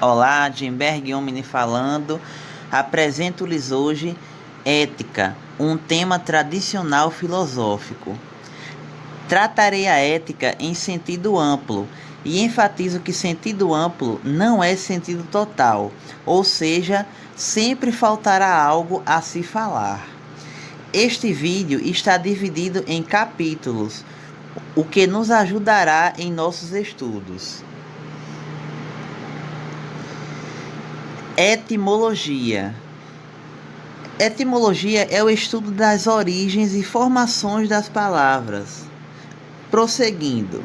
Olá, Jimberg Omni falando. Apresento-lhes hoje Ética, um tema tradicional filosófico. Tratarei a ética em sentido amplo e enfatizo que sentido amplo não é sentido total, ou seja, sempre faltará algo a se falar. Este vídeo está dividido em capítulos, o que nos ajudará em nossos estudos. Etimologia. Etimologia é o estudo das origens e formações das palavras. Prosseguindo.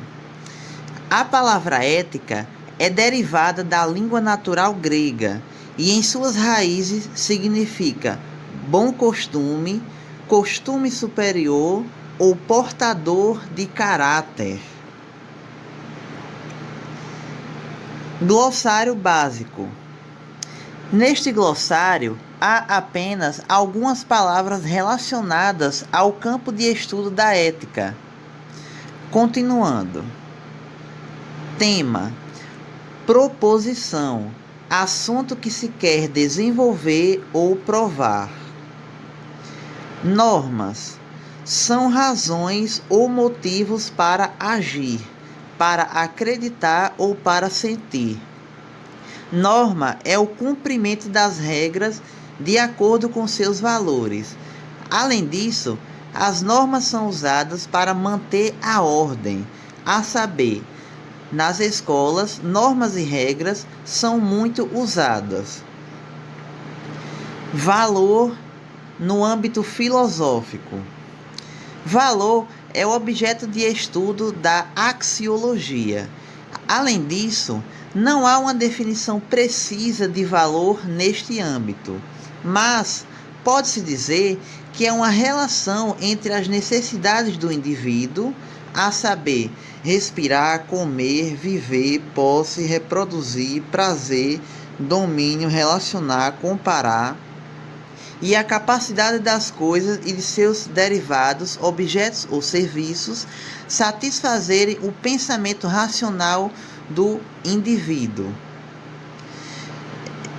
A palavra ética é derivada da língua natural grega e em suas raízes significa bom costume, costume superior ou portador de caráter. Glossário básico. Neste glossário, há apenas algumas palavras relacionadas ao campo de estudo da ética. Continuando. Tema: proposição, assunto que se quer desenvolver ou provar. Normas, são razões ou motivos para agir, para acreditar ou para sentir. Norma é o cumprimento das regras de acordo com seus valores. Além disso, as normas são usadas para manter a ordem, a saber, nas escolas, normas e regras são muito usadas. Valor no âmbito filosófico. Valor é o objeto de estudo da axiologia. Além disso, não há uma definição precisa de valor neste âmbito, mas pode-se dizer que é uma relação entre as necessidades do indivíduo, a saber, respirar, comer, viver, posse, reproduzir, prazer, domínio, relacionar, comparar, e a capacidade das coisas e de seus derivados, objetos ou serviços, satisfazerem o pensamento racional do indivíduo.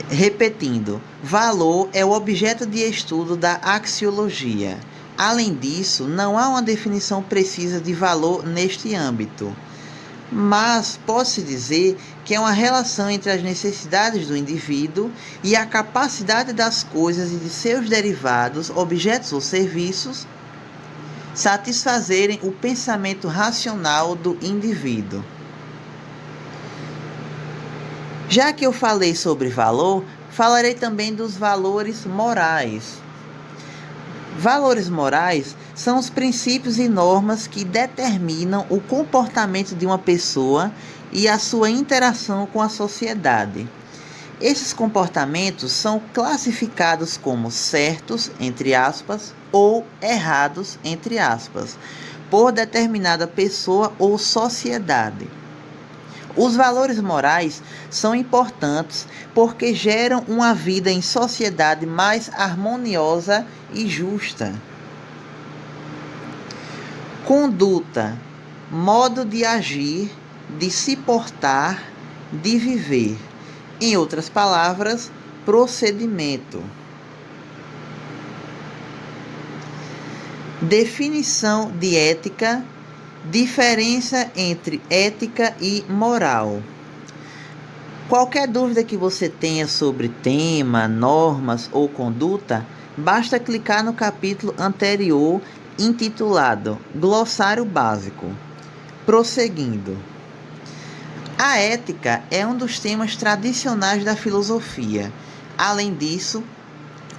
Repetindo, valor é o objeto de estudo da axiologia. Além disso, não há uma definição precisa de valor neste âmbito, mas pode-se dizer que é uma relação entre as necessidades do indivíduo e a capacidade das coisas e de seus derivados, objetos ou serviços, satisfazerem o pensamento racional do indivíduo. Já que eu falei sobre valor, falarei também dos valores morais. Valores morais são os princípios e normas que determinam o comportamento de uma pessoa e a sua interação com a sociedade. Esses comportamentos são classificados como certos, entre aspas, ou errados, entre aspas, por determinada pessoa ou sociedade. Os valores morais são importantes porque geram uma vida em sociedade mais harmoniosa e justa. Conduta, modo de agir, de se portar, de viver. Em outras palavras, procedimento. Definição de ética. Diferença entre ética e moral. Qualquer dúvida que você tenha sobre tema, normas ou conduta, basta clicar no capítulo anterior intitulado Glossário Básico. Prosseguindo. A ética é um dos temas tradicionais da filosofia. Além disso,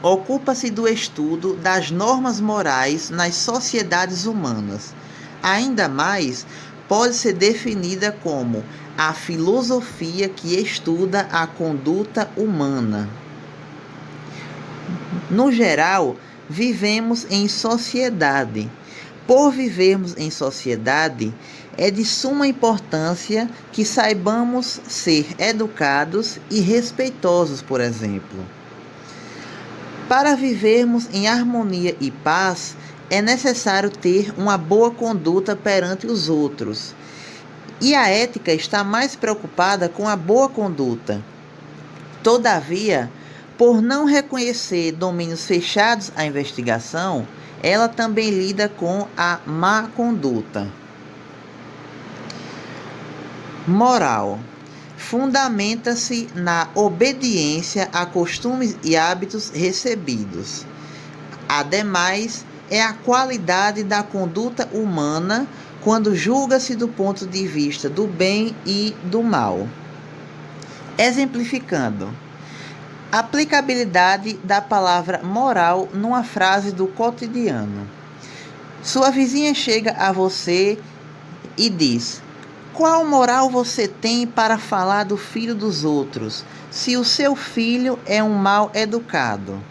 ocupa-se do estudo das normas morais nas sociedades humanas. Ainda mais, pode ser definida como a filosofia que estuda a conduta humana. No geral, vivemos em sociedade. Por vivermos em sociedade, é de suma importância que saibamos ser educados e respeitosos, por exemplo. Para vivermos em harmonia e paz, é necessário ter uma boa conduta perante os outros. E a ética está mais preocupada com a boa conduta. Todavia, por não reconhecer domínios fechados à investigação, ela também lida com a má conduta. Moral. Fundamenta-se na obediência a costumes e hábitos recebidos. Ademais, é a qualidade da conduta humana quando julga-se do ponto de vista do bem e do mal. Exemplificando, aplicabilidade da palavra moral numa frase do cotidiano. Sua vizinha chega a você e diz: qual moral você tem para falar do filho dos outros, se o seu filho é um mal educado?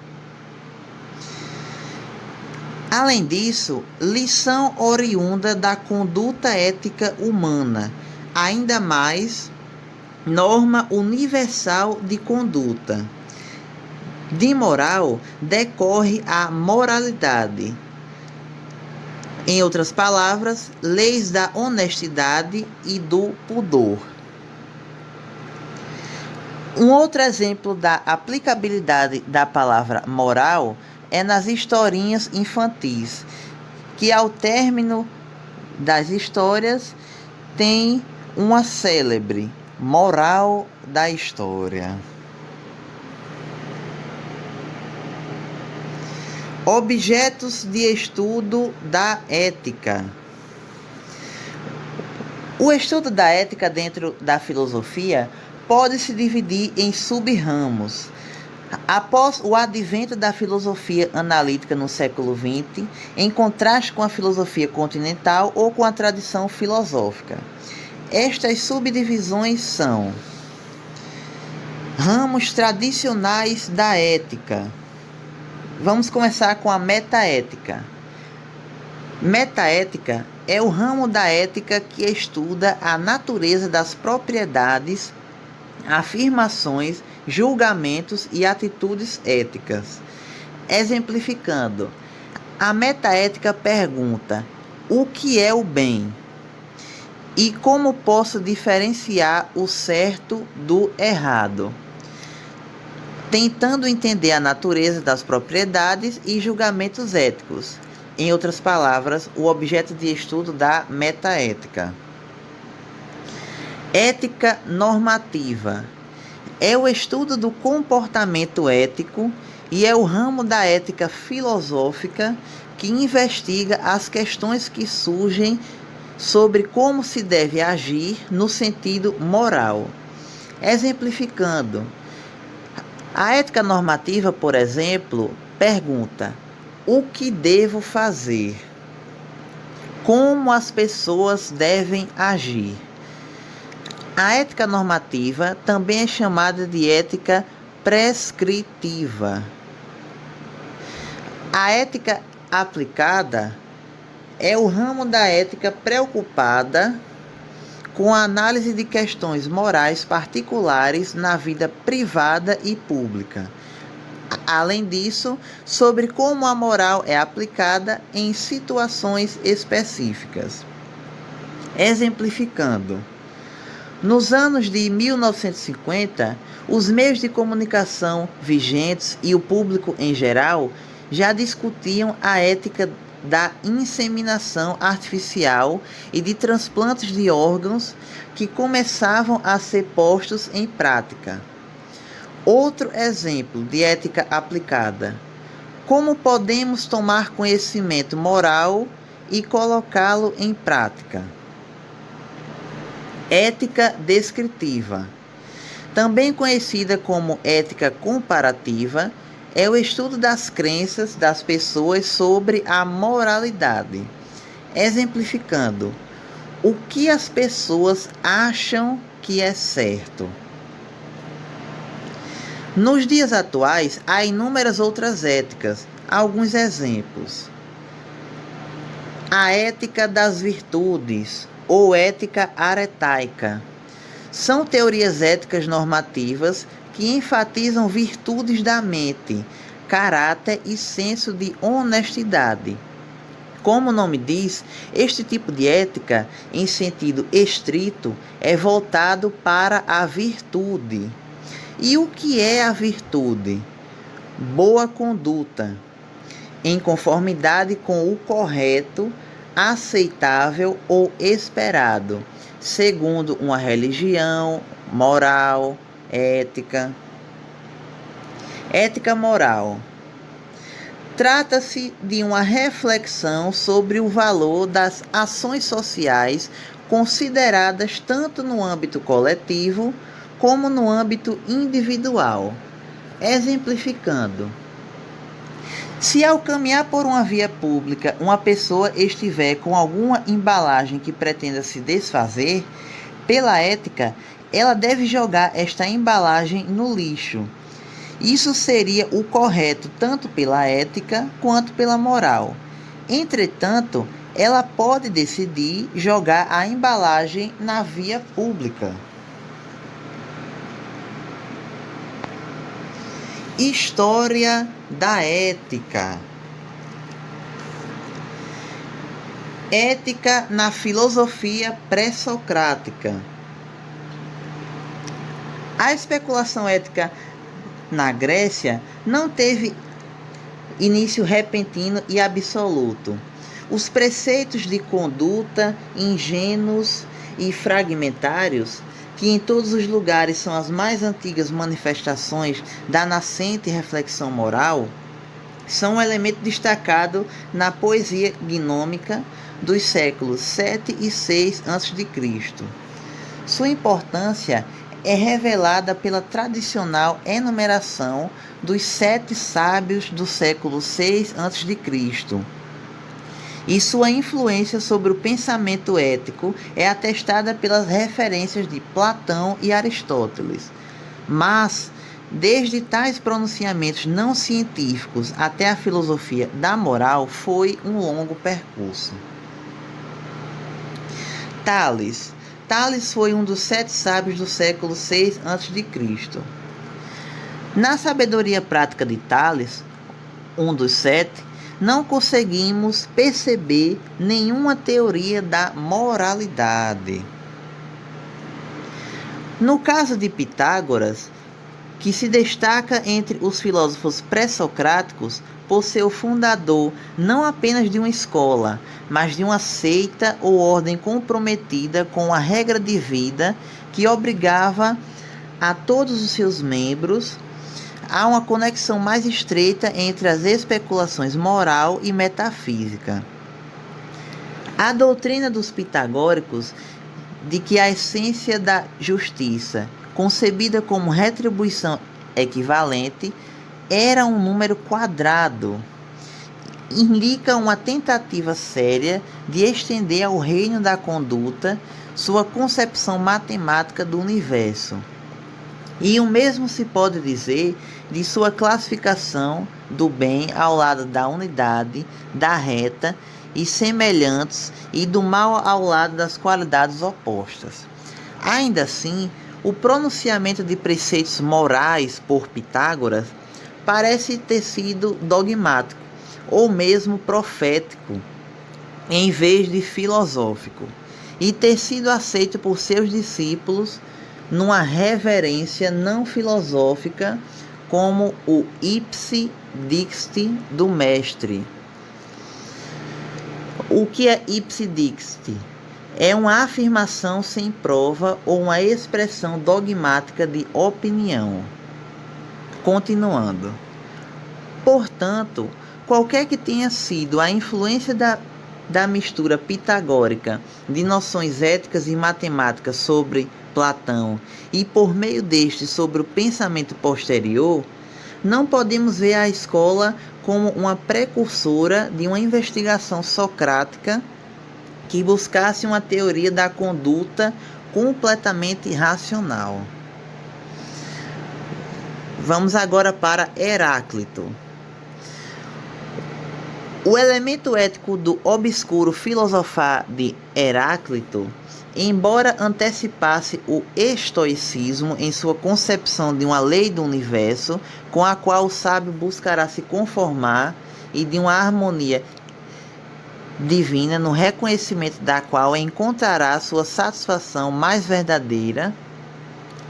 Além disso, lição oriunda da conduta ética humana, ainda mais norma universal de conduta. De moral decorre a moralidade. Em outras palavras, leis da honestidade e do pudor. Um outro exemplo da aplicabilidade da palavra moral é nas historinhas infantis, que ao término das histórias tem uma célebre moral da história. Objetos de estudo da ética. O estudo da ética dentro da filosofia pode se dividir em sub-ramos. Após o advento da filosofia analítica no século XX, em contraste com a filosofia continental ou com a tradição filosófica. Estas subdivisões são ramos tradicionais da ética. Vamos começar com a metaética. Metaética é o ramo da ética que estuda a natureza das propriedades, afirmações, julgamentos e atitudes éticas. Exemplificando, a metaética pergunta: o que é o bem? E como posso diferenciar o certo do errado? Tentando entender a natureza das propriedades e julgamentos éticos. Em outras palavras, o objeto de estudo da metaética. Ética normativa. É o estudo do comportamento ético e é o ramo da ética filosófica que investiga as questões que surgem sobre como se deve agir no sentido moral. Exemplificando, a ética normativa, por exemplo, pergunta: o que devo fazer? Como as pessoas devem agir? A ética normativa também é chamada de ética prescritiva. A ética aplicada é o ramo da ética preocupada com a análise de questões morais particulares na vida privada e pública. Além disso, sobre como a moral é aplicada em situações específicas. Exemplificando, nos anos de 1950, os meios de comunicação vigentes e o público em geral já discutiam a ética da inseminação artificial e de transplantes de órgãos que começavam a ser postos em prática. Outro exemplo de ética aplicada: como podemos tomar conhecimento moral e colocá-lo em prática? Ética descritiva, também conhecida como ética comparativa, é o estudo das crenças das pessoas sobre a moralidade. Exemplificando, o que as pessoas acham que é certo. Nos dias atuais, há inúmeras outras éticas. Alguns exemplos: a ética das virtudes, ou ética aretaica. São teorias éticas normativas que enfatizam virtudes da mente, caráter e senso de honestidade. Como o nome diz, este tipo de ética, em sentido estrito, é voltado para a virtude. E o que é a virtude? Boa conduta, em conformidade com o correto, aceitável ou esperado, segundo uma religião, moral, ética. Ética moral. Trata-se de uma reflexão sobre o valor das ações sociais consideradas tanto no âmbito coletivo como no âmbito individual. Exemplificando, se ao caminhar por uma via pública uma pessoa estiver com alguma embalagem que pretenda se desfazer, pela ética, ela deve jogar esta embalagem no lixo. Isso seria o correto tanto pela ética quanto pela moral. Entretanto, ela pode decidir jogar a embalagem na via pública. História da ética. Ética na filosofia pré-socrática. A especulação ética na Grécia não teve início repentino e absoluto. Os preceitos de conduta ingênuos e fragmentários, que em todos os lugares são as mais antigas manifestações da nascente reflexão moral, são um elemento destacado na poesia gnômica dos séculos 7 e 6 a.C. Sua importância é revelada pela tradicional enumeração dos 7 sábios do século 6 a.C., e sua influência sobre o pensamento ético é atestada pelas referências de Platão e Aristóteles. Mas, desde tais pronunciamentos não científicos até a filosofia da moral, foi um longo percurso. Tales. Tales foi um dos 7 sábios do século 6 a.C. Na sabedoria prática de Tales, um dos 7, não conseguimos perceber nenhuma teoria da moralidade. No caso de Pitágoras, que se destaca entre os filósofos pré-socráticos por ser o fundador não apenas de uma escola, mas de uma seita ou ordem comprometida com a regra de vida que obrigava a todos os seus membros há uma conexão mais estreita entre as especulações moral e metafísica. A doutrina dos pitagóricos de que a essência da justiça, concebida como retribuição equivalente, era um número quadrado, indica uma tentativa séria de estender ao reino da conduta sua concepção matemática do universo. E o mesmo se pode dizer de sua classificação do bem ao lado da unidade, da reta e semelhantes, e do mal ao lado das qualidades opostas. Ainda assim, o pronunciamento de preceitos morais por Pitágoras parece ter sido dogmático, ou mesmo profético, em vez de filosófico, e ter sido aceito por seus discípulos numa reverência não filosófica, como o ipse dixit do mestre. O que é ipse dixit? É uma afirmação sem prova ou uma expressão dogmática de opinião. Continuando. Portanto, qualquer que tenha sido a influência da mistura pitagórica de noções éticas e matemáticas sobre Platão e por meio deste sobre o pensamento posterior, não podemos ver a escola como uma precursora de uma investigação socrática que buscasse uma teoria da conduta completamente racional. Vamos agora para Heráclito. O elemento ético do obscuro filosofar de Heráclito, embora antecipasse o estoicismo em sua concepção de uma lei do universo, com a qual o sábio buscará se conformar, e de uma harmonia divina no reconhecimento da qual encontrará sua satisfação mais verdadeira,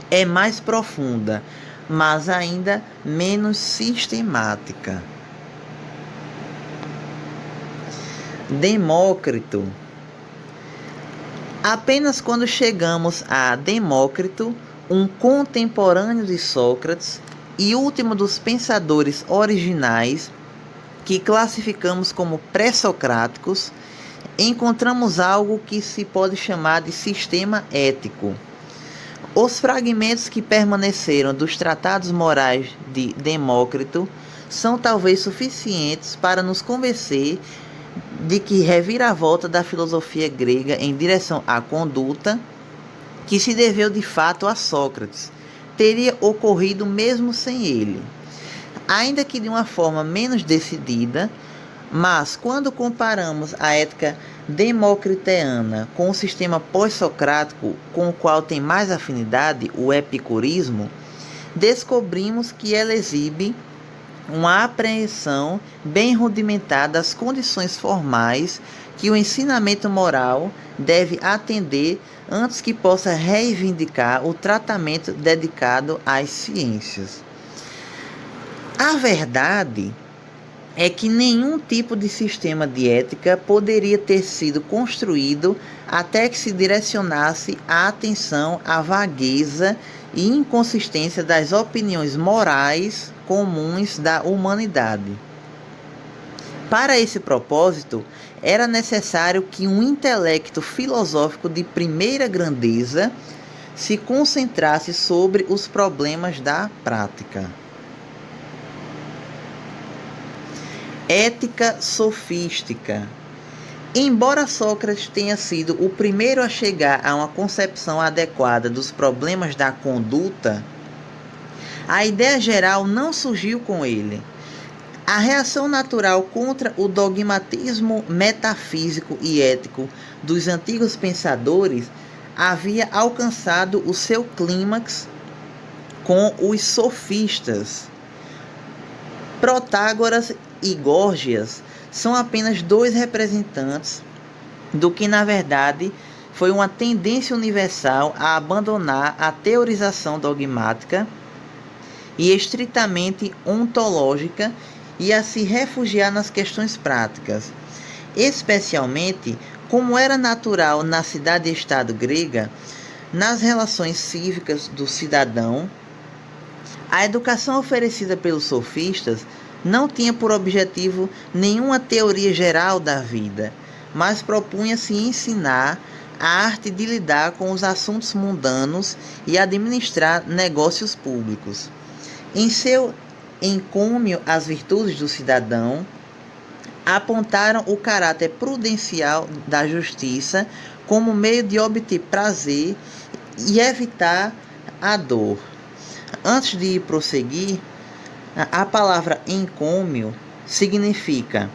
é mais profunda, mas ainda menos sistemática. Demócrito. Apenas quando chegamos a Demócrito, um contemporâneo de Sócrates e último dos pensadores originais, que classificamos como pré-socráticos, encontramos algo que se pode chamar de sistema ético. Os fragmentos que permaneceram dos tratados morais de Demócrito são talvez suficientes para nos convencer de que reviravolta da filosofia grega em direção à conduta, que se deveu de fato a Sócrates, teria ocorrido mesmo sem ele. Ainda que de uma forma menos decidida, mas quando comparamos a ética democriteana com o sistema pós-socrático com o qual tem mais afinidade, o epicurismo, descobrimos que ela exibe uma apreensão bem rudimentar das condições formais que o ensinamento moral deve atender antes que possa reivindicar o tratamento dedicado às ciências. A verdade é que nenhum tipo de sistema de ética poderia ter sido construído até que se direcionasse a atenção à vagueza e inconsistência das opiniões morais comuns da humanidade. Para esse propósito, era necessário que um intelecto filosófico de primeira grandeza se concentrasse sobre os problemas da prática. Ética sofística. Embora Sócrates tenha sido o primeiro a chegar a uma concepção adequada dos problemas da conduta, a ideia geral não surgiu com ele. A reação natural contra o dogmatismo metafísico e ético dos antigos pensadores havia alcançado o seu clímax com os sofistas. Protágoras e Górgias são apenas dois representantes do que, na verdade, foi uma tendência universal a abandonar a teorização dogmática e estritamente ontológica e a se refugiar nas questões práticas. Especialmente, como era natural na cidade-estado grega, nas relações cívicas do cidadão, a educação oferecida pelos sofistas não tinha por objetivo nenhuma teoria geral da vida, mas propunha-se ensinar a arte de lidar com os assuntos mundanos e administrar negócios públicos. Em seu encômio às virtudes do cidadão, apontaram o caráter prudencial da justiça como meio de obter prazer e evitar a dor. Antes de prosseguir, a palavra encômio significa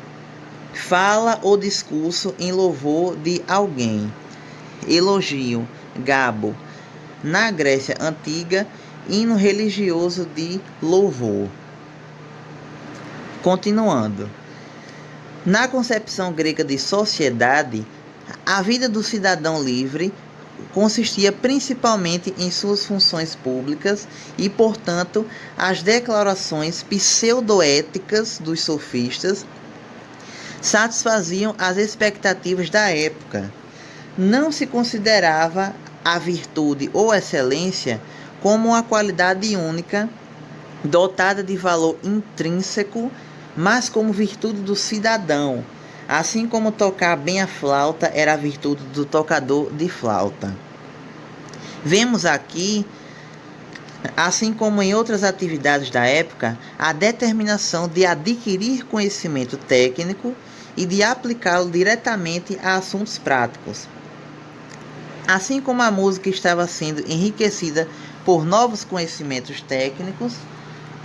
fala ou discurso em louvor de alguém, elogio, gabo. Na Grécia Antiga, hino religioso de louvor. Continuando. Na concepção grega de sociedade, a vida do cidadão livre consistia principalmente em suas funções públicas e, portanto, as declarações pseudoéticas dos sofistas satisfaziam as expectativas da época. Não se considerava a virtude ou excelência como uma qualidade única, dotada de valor intrínseco, mas como virtude do cidadão, assim como tocar bem a flauta era a virtude do tocador de flauta. Vemos aqui, assim como em outras atividades da época, a determinação de adquirir conhecimento técnico e de aplicá-lo diretamente a assuntos práticos. Assim como a música estava sendo enriquecida por novos conhecimentos técnicos,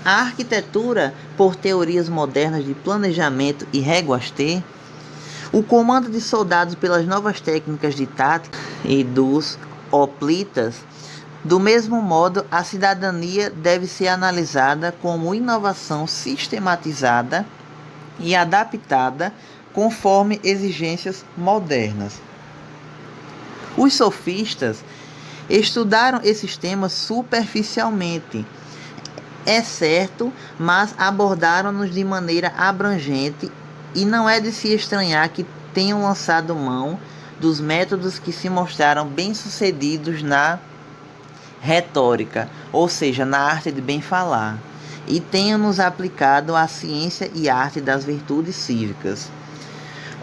a arquitetura por teorias modernas de planejamento e reguastê, o comando de soldados pelas novas técnicas de tática e dos hoplitas. Do mesmo modo, a cidadania deve ser analisada como inovação sistematizada e adaptada conforme exigências modernas. Os sofistas estudaram esses temas superficialmente. É certo, mas abordaram-nos de maneira abrangente e não é de se estranhar que tenham lançado mão dos métodos que se mostraram bem-sucedidos na retórica, ou seja, na arte de bem falar, e tenham nos aplicado a ciência e arte das virtudes cívicas.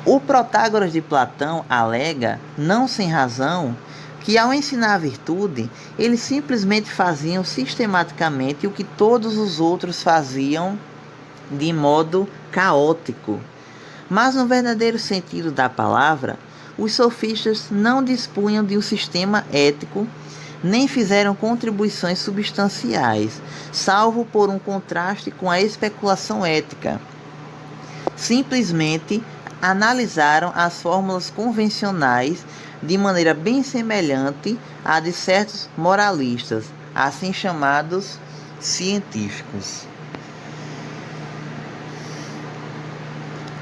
O Protágoras de Platão alega, não sem razão, que ao ensinar a virtude, eles simplesmente faziam sistematicamente o que todos os outros faziam de modo caótico. Mas no verdadeiro sentido da palavra, os sofistas não dispunham de um sistema ético, nem fizeram contribuições substanciais, salvo por um contraste com a especulação ética. Simplesmente analisaram as fórmulas convencionais de maneira bem semelhante à de certos moralistas, assim chamados científicos.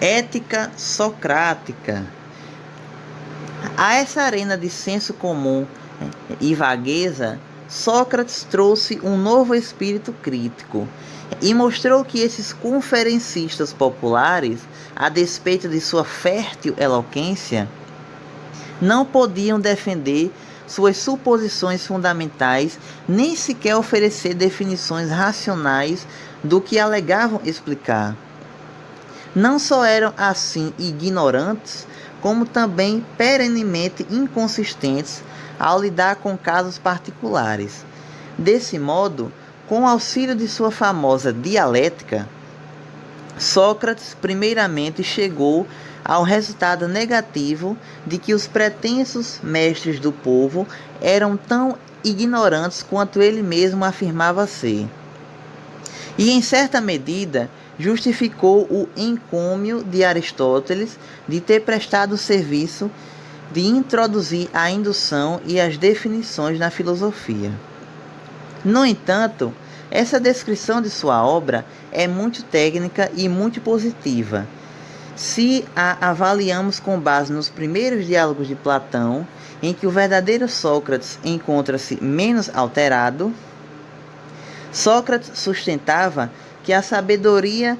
Ética socrática. A essa arena de senso comum e vagueza, Sócrates trouxe um novo espírito crítico e mostrou que esses conferencistas populares, a despeito de sua fértil eloquência, não podiam defender suas suposições fundamentais, nem sequer oferecer definições racionais do que alegavam explicar. Não só eram assim ignorantes, como também perenemente inconsistentes ao lidar com casos particulares. Desse modo, com o auxílio de sua famosa dialética, Sócrates primeiramente chegou ao resultado negativo de que os pretensos mestres do povo eram tão ignorantes quanto ele mesmo afirmava ser. E, em certa medida, justificou o encômio de Aristóteles de ter prestado o serviço de introduzir a indução e as definições na filosofia. No entanto, essa descrição de sua obra é muito técnica e muito positiva. Se a avaliamos com base nos primeiros diálogos de Platão, em que o verdadeiro Sócrates encontra-se menos alterado, Sócrates sustentava que a sabedoria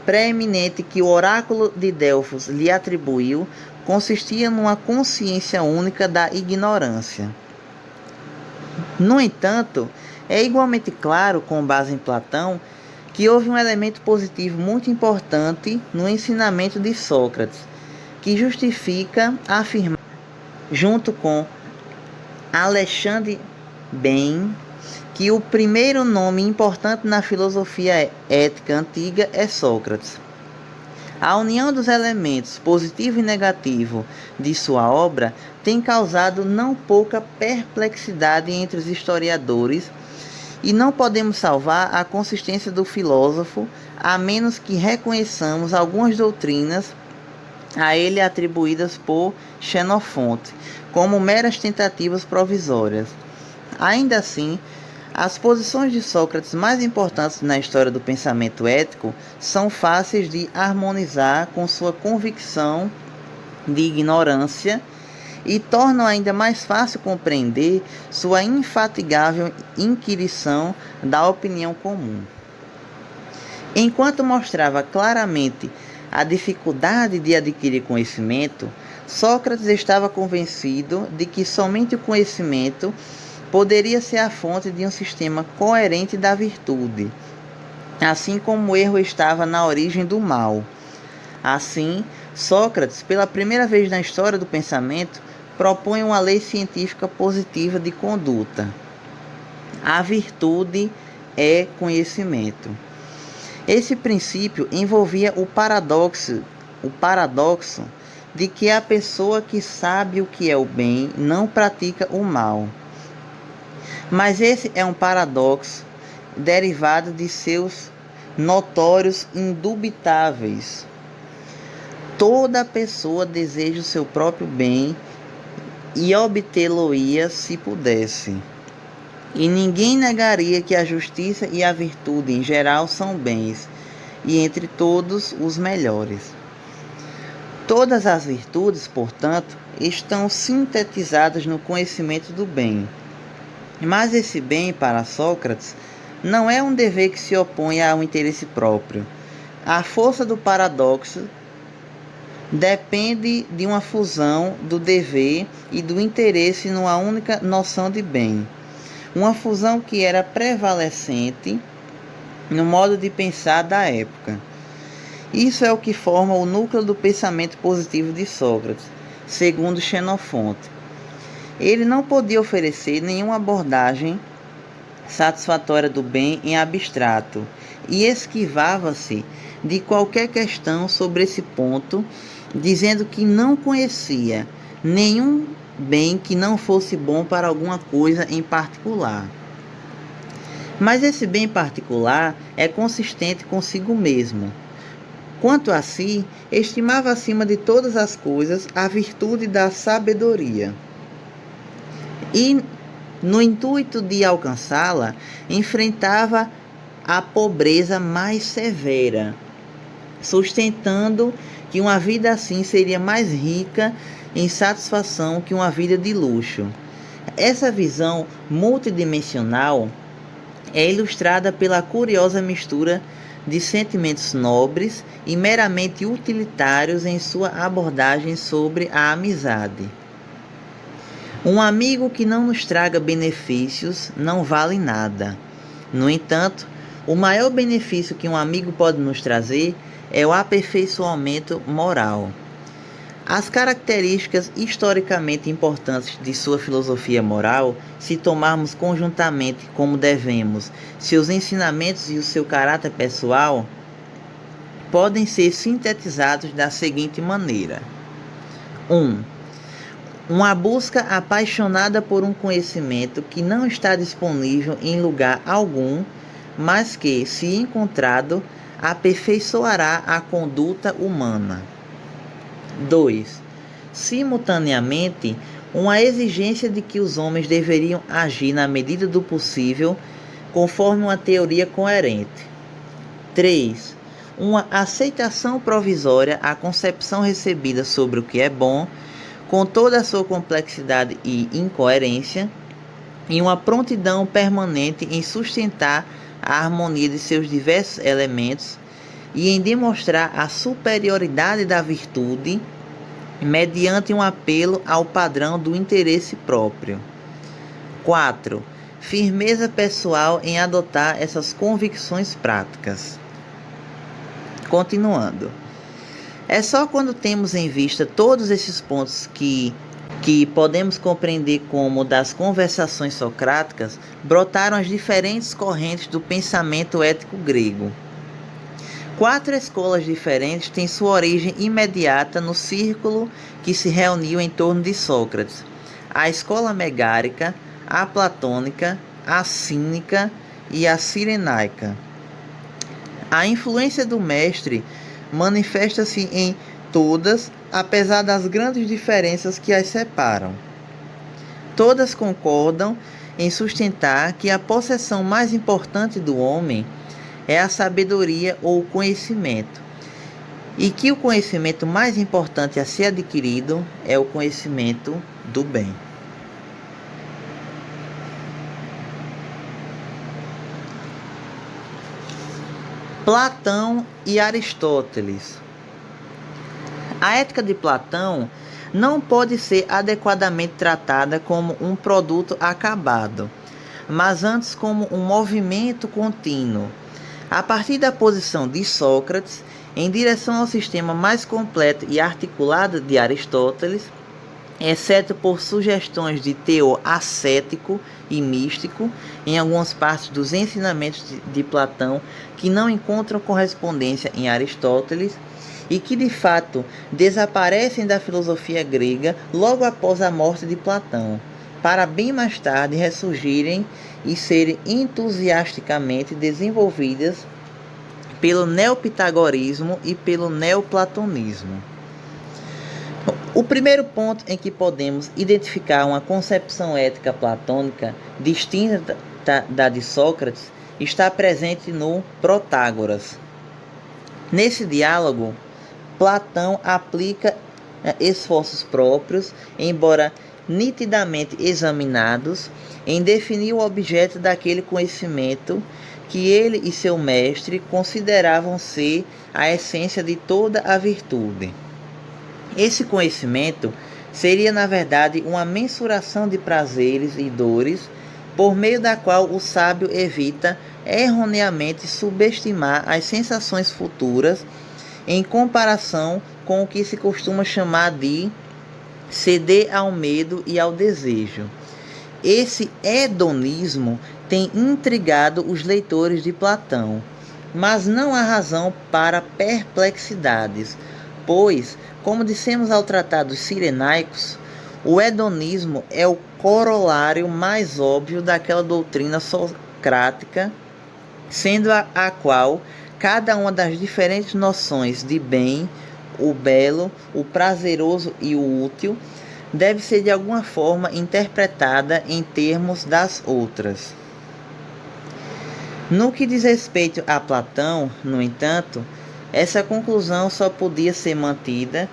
preeminente que o oráculo de Delfos lhe atribuiu consistia numa consciência única da ignorância. No entanto, é igualmente claro, com base em Platão, que houve um elemento positivo muito importante no ensinamento de Sócrates, que justifica afirmar, junto com Alexandre Bain, que o primeiro nome importante na filosofia ética antiga é Sócrates. A união dos elementos positivo e negativo de sua obra tem causado não pouca perplexidade entre os historiadores, e não podemos salvar a consistência do filósofo, a menos que reconheçamos algumas doutrinas a ele atribuídas por Xenofonte, como meras tentativas provisórias. Ainda assim, as posições de Sócrates mais importantes na história do pensamento ético são fáceis de harmonizar com sua convicção de ignorância e tornam ainda mais fácil compreender sua infatigável inquirição da opinião comum. Enquanto mostrava claramente a dificuldade de adquirir conhecimento, Sócrates estava convencido de que somente o conhecimento poderia ser a fonte de um sistema coerente da virtude, assim como o erro estava na origem do mal. Assim, Sócrates, pela primeira vez na história do pensamento, propõe uma lei científica positiva de conduta. A virtude é conhecimento. Esse princípio envolvia o paradoxo de que a pessoa que sabe o que é o bem não pratica o mal. Mas esse é um paradoxo derivado de seus notórios indubitáveis. Toda pessoa deseja o seu próprio bem e obtê-lo-ia se pudesse. E ninguém negaria que a justiça e a virtude em geral são bens, e entre todos os melhores. Todas as virtudes, portanto, estão sintetizadas no conhecimento do bem. Mas esse bem, para Sócrates, não é um dever que se opõe ao interesse próprio. A força do paradoxo depende de uma fusão do dever e do interesse numa única noção de bem. Uma fusão que era prevalecente no modo de pensar da época. Isso é o que forma o núcleo do pensamento positivo de Sócrates, segundo Xenofonte. Ele não podia oferecer nenhuma abordagem satisfatória do bem em abstrato e esquivava-se de qualquer questão sobre esse ponto, dizendo que não conhecia nenhum bem que não fosse bom para alguma coisa em particular. Mas esse bem particular é consistente consigo mesmo. Quanto a si, estimava acima de todas as coisas a virtude da sabedoria. E, no intuito de alcançá-la, enfrentava a pobreza mais severa, sustentando que uma vida assim seria mais rica em satisfação que uma vida de luxo. Essa visão multidimensional é ilustrada pela curiosa mistura de sentimentos nobres e meramente utilitários em sua abordagem sobre a amizade. Um amigo que não nos traga benefícios não vale nada. No entanto, o maior benefício que um amigo pode nos trazer é o aperfeiçoamento moral. As características historicamente importantes de sua filosofia moral, se tomarmos conjuntamente como devemos seus ensinamentos e o seu caráter pessoal, podem ser sintetizados da seguinte maneira: 1. Uma busca apaixonada por um conhecimento que não está disponível em lugar algum, mas que, se encontrado, aperfeiçoará a conduta humana. 2. Simultaneamente, uma exigência de que os homens deveriam agir na medida do possível, conforme uma teoria coerente. 3. Uma aceitação provisória à concepção recebida sobre o que é bom, com toda a sua complexidade e incoerência, e uma prontidão permanente em sustentar a harmonia de seus diversos elementos e em demonstrar a superioridade da virtude mediante um apelo ao padrão do interesse próprio. 4. Firmeza pessoal em adotar essas convicções práticas. Continuando. É só quando temos em vista todos esses pontos que podemos compreender como das conversações socráticas brotaram as diferentes correntes do pensamento ético grego. 4 escolas diferentes têm sua origem imediata no círculo que se reuniu em torno de Sócrates: a escola megárica, a platônica, a cínica e a cirenaica. A influência do mestre manifesta-se em todas, apesar das grandes diferenças que as separam. Todas concordam em sustentar que a possessão mais importante do homem é a sabedoria ou o conhecimento, e que o conhecimento mais importante a ser adquirido é o conhecimento do bem. Platão e Aristóteles. A ética de Platão não pode ser adequadamente tratada como um produto acabado, mas antes como um movimento contínuo, a partir da posição de Sócrates, em direção ao sistema mais completo e articulado de Aristóteles, exceto por sugestões de teor ascético e místico em algumas partes dos ensinamentos de Platão que não encontram correspondência em Aristóteles e que de fato desaparecem da filosofia grega logo após a morte de Platão, para bem mais tarde ressurgirem e serem entusiasticamente desenvolvidas pelo neopitagorismo e pelo neoplatonismo. O primeiro ponto em que podemos identificar uma concepção ética platônica distinta da de Sócrates está presente no Protágoras. Nesse diálogo, Platão aplica esforços próprios, embora nitidamente examinados, em definir o objeto daquele conhecimento que ele e seu mestre consideravam ser a essência de toda a virtude. Esse conhecimento seria, na verdade, uma mensuração de prazeres e dores, por meio da qual o sábio evita erroneamente subestimar as sensações futuras em comparação com o que se costuma chamar de ceder ao medo e ao desejo. Esse hedonismo tem intrigado os leitores de Platão, mas não há razão para perplexidades, pois, como dissemos ao tratar dos Cirenaicos, o hedonismo é o corolário mais óbvio daquela doutrina socrática, sendo a qual cada uma das diferentes noções de bem, o belo, o prazeroso e o útil deve ser de alguma forma interpretada em termos das outras. No que diz respeito a Platão, no entanto, essa conclusão só podia ser mantida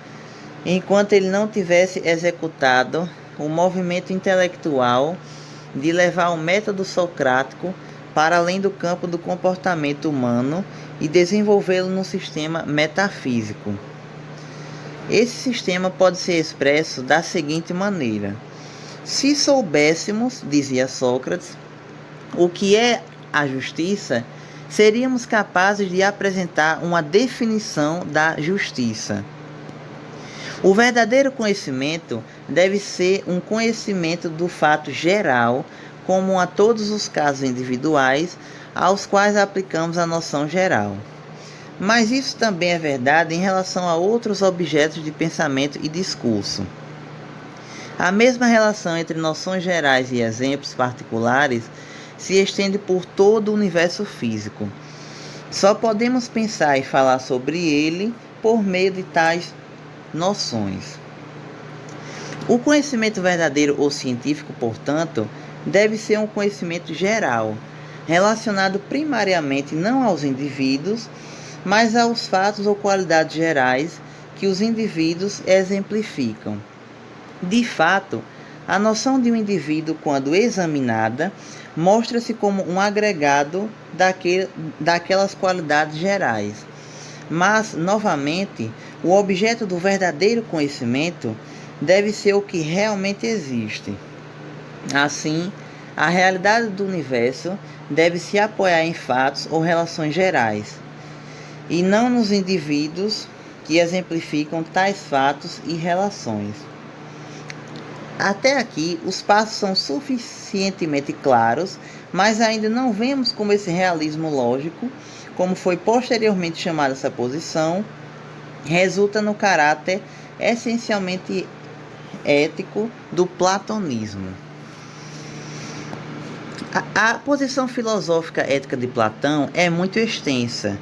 enquanto ele não tivesse executado o movimento intelectual de levar o método socrático para além do campo do comportamento humano e desenvolvê-lo num sistema metafísico. Esse sistema pode ser expresso da seguinte maneira: se soubéssemos, dizia Sócrates, o que é a justiça, seríamos capazes de apresentar uma definição da justiça. O verdadeiro conhecimento deve ser um conhecimento do fato geral, comum a todos os casos individuais, aos quais aplicamos a noção geral. Mas isso também é verdade em relação a outros objetos de pensamento e discurso. A mesma relação entre noções gerais e exemplos particulares se estende por todo o universo físico. Só podemos pensar e falar sobre ele por meio de tais noções. O conhecimento verdadeiro ou científico, portanto, deve ser um conhecimento geral, relacionado primariamente não aos indivíduos, mas aos fatos ou qualidades gerais que os indivíduos exemplificam. De fato, a noção de um indivíduo, quando examinada, mostra-se como um agregado daquelas qualidades gerais. Mas, novamente, o objeto do verdadeiro conhecimento deve ser o que realmente existe. Assim, a realidade do universo deve se apoiar em fatos ou relações gerais, e não nos indivíduos que exemplificam tais fatos e relações. Até aqui, os passos são suficientemente claros, mas ainda não vemos como esse realismo lógico, como foi posteriormente chamada essa posição, resulta no caráter essencialmente ético do platonismo. A posição filosófica ética de Platão é muito extensa,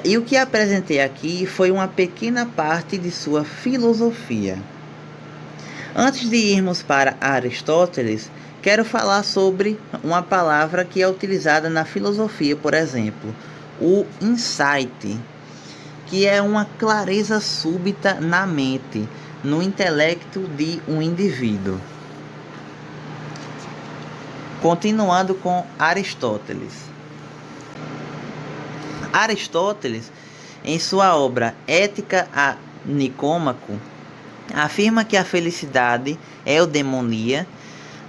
e o que apresentei aqui foi uma pequena parte de sua filosofia. Antes de irmos para Aristóteles, quero falar sobre uma palavra que é utilizada na filosofia, por exemplo, o insight, que é uma clareza súbita na mente, no intelecto de um indivíduo. Continuando com Aristóteles. Aristóteles, em sua obra Ética a Nicômaco, afirma que a felicidade, eudemonia,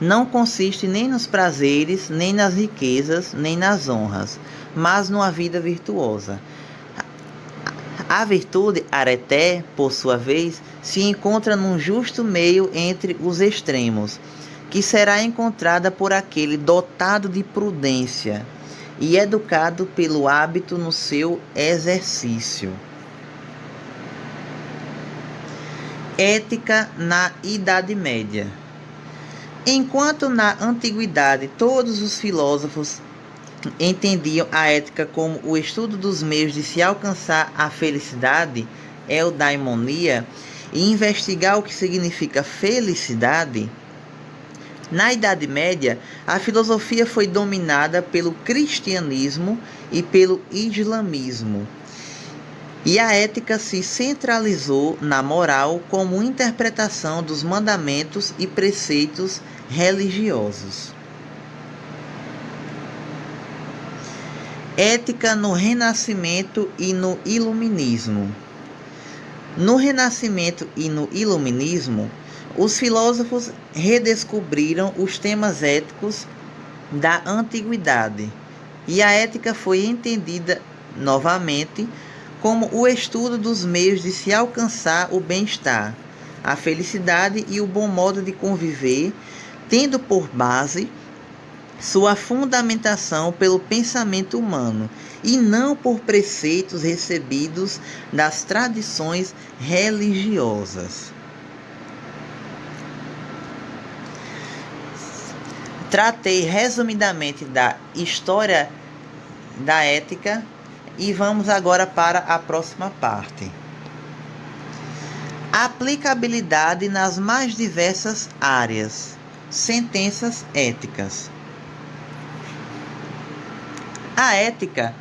não consiste nem nos prazeres, nem nas riquezas, nem nas honras, mas numa vida virtuosa. A virtude, areté, por sua vez, se encontra num justo meio entre os extremos, que será encontrada por aquele dotado de prudência e educado pelo hábito no seu exercício. Ética na Idade Média. Enquanto na antiguidade todos os filósofos entendiam a ética como o estudo dos meios de se alcançar a felicidade, eudaimonia, e investigar o que significa felicidade, na Idade Média, a filosofia foi dominada pelo cristianismo e pelo islamismo, e a ética se centralizou na moral como interpretação dos mandamentos e preceitos religiosos. Ética no Renascimento e no Iluminismo. No Renascimento e no Iluminismo, os filósofos redescobriram os temas éticos da antiguidade, e a ética foi entendida novamente como o estudo dos meios de se alcançar o bem-estar, a felicidade e o bom modo de conviver, tendo por base sua fundamentação pelo pensamento humano e não por preceitos recebidos das tradições religiosas. Tratei resumidamente da história da ética e vamos agora para a próxima parte. Aplicabilidade nas mais diversas áreas. Sentenças éticas. A ética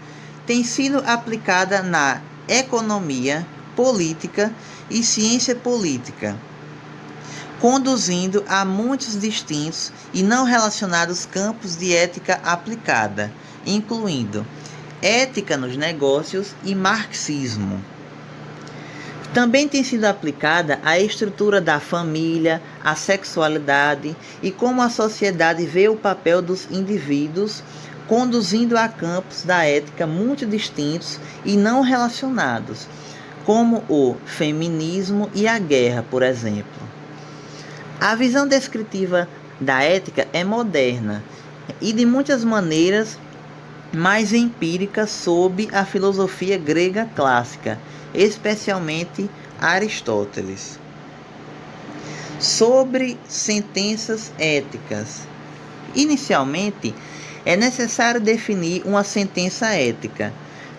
tem sido aplicada na economia, política e ciência política, conduzindo a muitos distintos e não relacionados campos de ética aplicada, incluindo ética nos negócios e marxismo. Também tem sido aplicada à estrutura da família, à sexualidade e como a sociedade vê o papel dos indivíduos, conduzindo a campos da ética muito distintos e não relacionados, como o feminismo e a guerra, por exemplo. A visão descritiva da ética é moderna e de muitas maneiras mais empírica sob a filosofia grega clássica, especialmente Aristóteles. Sobre sentenças éticas. Inicialmente, é necessário definir uma sentença ética,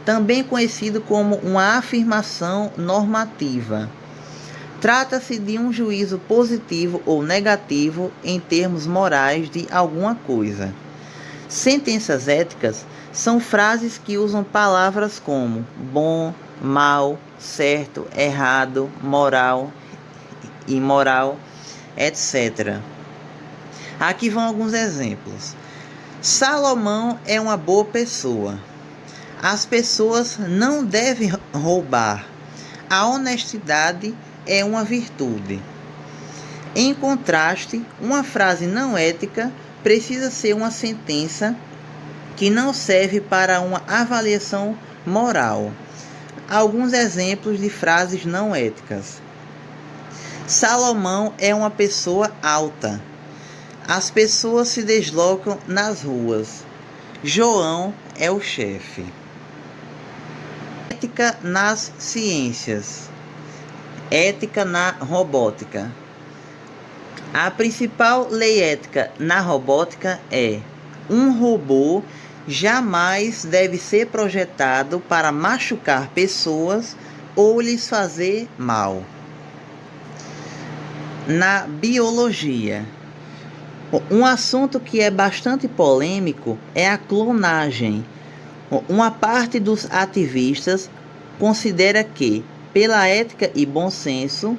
também conhecido como uma afirmação normativa. Trata-se de um juízo positivo ou negativo em termos morais de alguma coisa. Sentenças éticas são frases que usam palavras como bom, mal, certo, errado, moral, imoral, etc. Aqui vão alguns exemplos. Salomão é uma boa pessoa. As pessoas não devem roubar. A honestidade é uma virtude. Em contraste, uma frase não ética precisa ser uma sentença que não serve para uma avaliação moral. Alguns exemplos de frases não éticas. Salomão é uma pessoa alta. As pessoas se deslocam nas ruas. João é o chefe. Ética nas ciências. Ética na robótica. A principal lei ética na robótica é: um robô jamais deve ser projetado para machucar pessoas ou lhes fazer mal. Na biologia, um assunto que é bastante polêmico é a clonagem. Uma parte dos ativistas considera que, pela ética e bom senso,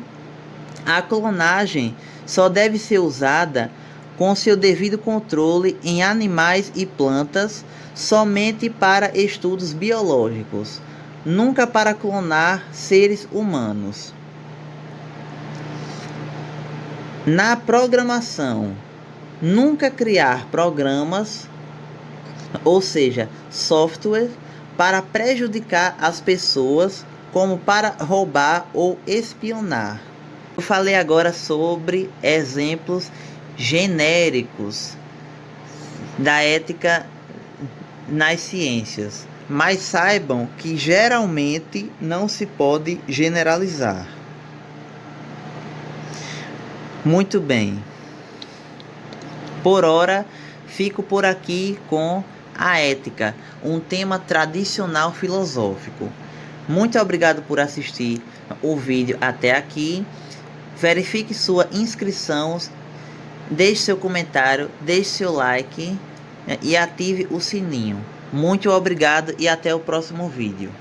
a clonagem só deve ser usada com seu devido controle em animais e plantas, somente para estudos biológicos, nunca para clonar seres humanos. Na programação, nunca criar programas, ou seja, software, para prejudicar as pessoas, como para roubar ou espionar. Eu falei agora sobre exemplos genéricos da ética nas ciências, mas saibam que geralmente não se pode generalizar. Muito bem. Por ora, fico por aqui com a ética, um tema tradicional filosófico. Muito obrigado por assistir o vídeo até aqui. Verifique sua inscrição, deixe seu comentário, deixe seu like e ative o sininho. Muito obrigado e até o próximo vídeo.